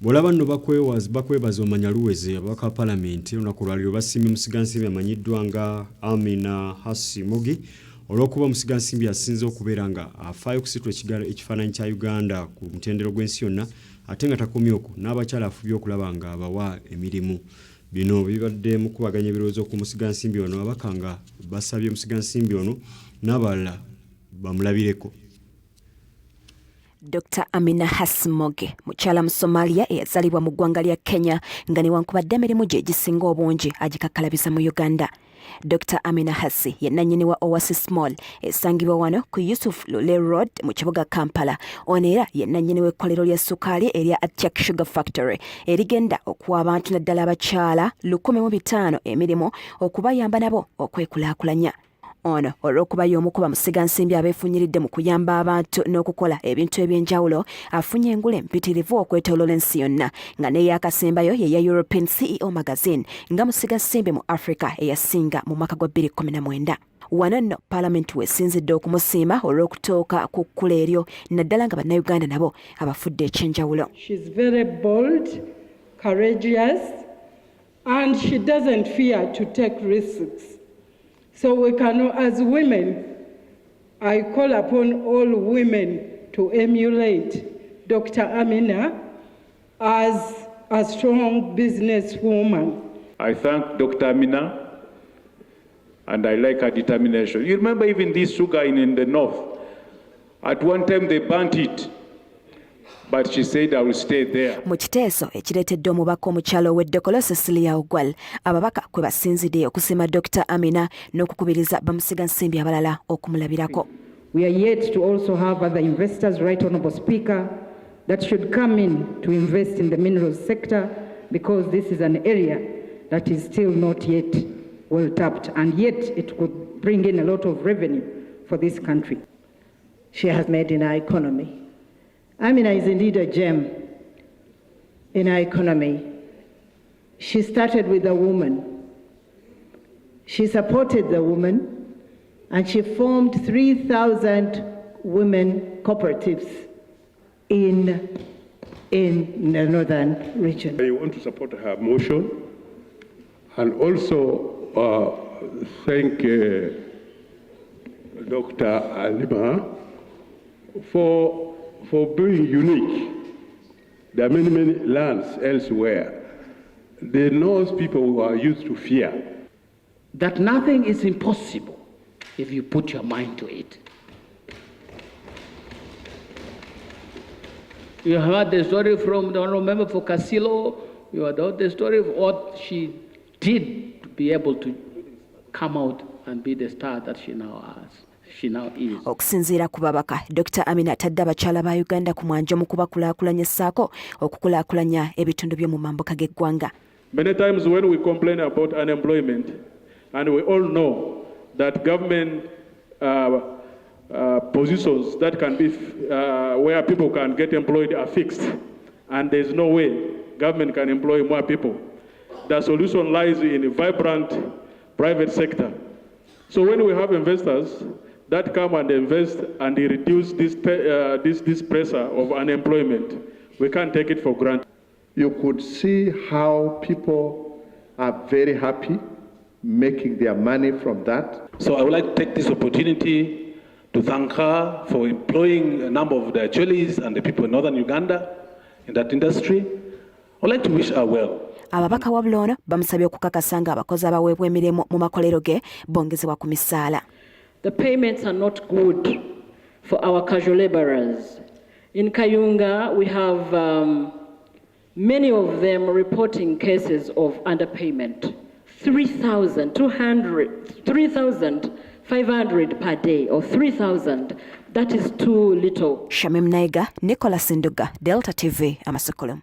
Bolaba nno bakwebaza omanya luweze abaka Palamenti olunaku lwaliro basimye Bamusigansimbi amanyiddwa nga Aminah Mugi olw'okuba Bamusigansimbi asinze okubeera nga afaayo okusitula ekifaananyi kya Uganda ku mutendero gw'ensi yonna ate nga takomye okwo n'abakyala afubye okulaba nga abawa emirimu. Bino bibadde mu kubaganya ebirowoozo ku Bamusigansimbi ono abaka nga basabye Bamusigansimbi ono n'abalala bamulabireko. Dr. Aminah Mugi, mukyala mu Somalia eyazalibwa mu ggwanga lya Kenya nga newankubadde emirimu gye egisinga obungi agikakkalabiza mu Uganda. Dr. Aminah ye nannyini wa Oasis Mall esangibwa wano ku Yusuf Lule Road mu kibuga Kampala. Ono era ye nannyini w'ekkolero lya ssukaali erya Atyak Sugar Factory erigenda okuwa abantu naddala abakyala 1,500 emirimu okubayamba nabo okwekulaakulanya. Ono olw'okuba y'omu ku Bamusigansimbi abeefunyiridde mu kuyamba abantu n'okukola ebintu eby'enjawulo afunye engule empitirivu okwetooloola ensi yonna nga n'eyakasembayo ye ya European CEO Magazine nga Musigansimbi mu Africa eyasinga mu mwaka gwa 2019. Wano nno Palamenti weesinzidde okumusiima olw'okutooka ku kkula eryo naddala nga bannayuganda nabo abafudde ekyenjawulo. She's very bold, courageous, and she doesn't fear to take risks. So we can, as women, I call upon all women to emulate Dr. Aminah as a strong businesswoman. I thank Dr. Aminah and I like her determination. You remember even this sugar in the north, at one time they burnt it. But she said I will stay there. Mu kiteeso ekireetedde omubaka omukyalo ow'eddokolo Cecilia Ogwal ababaka kwe basinzidde okusiima Dr. Aminah n'okukubiriza Bamusigansimbi abalala okumulabirako. We are yet to also have other investors, Right Honourable Speaker, that should come in to invest in the minerals sector because this is an area that is still not yet well tapped and yet it could bring in a lot of revenue for this country. She has made in our economy. Aminah is indeed a gem in our economy. She started with a woman. She supported the woman and she formed 3,000 women cooperatives in the northern region. I want to support her motion and also thank Dr. Aminah for being unique. There are many lands elsewhere. The North people who are used to fear. That nothing is impossible if you put your mind to it. You heard the story from the Honourable Member for Casilo. You heard the story of what she did to be able to come out and be the star that she now has. Okusinziira ku babaka, Dr. Aminah atadde abakyala ba Uganda ku mwanjo mu kubakulaakulanya ssaako okukulaakulanya ebitundu by'omu mambuka g'eggwanga. Many times when we complain about unemployment, and we all know that government positions that can be where people can get employed are fixed, and there's no way government can employ more people. The solution lies in a vibrant private sector. So when we have investors that come and invest and they reduce this pressure of unemployment, we can't take it for granted. You could see how people are very happy making their money from that. So I would like to take this opportunity to thank her for employing a number of the Acholis and the people in northern Uganda in that industry. I would like to wish her well. Ababaka wabula ono bamusabye okukakasa nga abakozi abaweebwa emirimu mu makolero ge bongezebwa ku misaala. The payments are not good for our casual laborers. In Kayunga, we have many of them reporting cases of underpayment. 3,500 per day or 3,000. That is too little. Shamim Naiga, Nicholas Nduga, Delta TV, Amasukkulumu.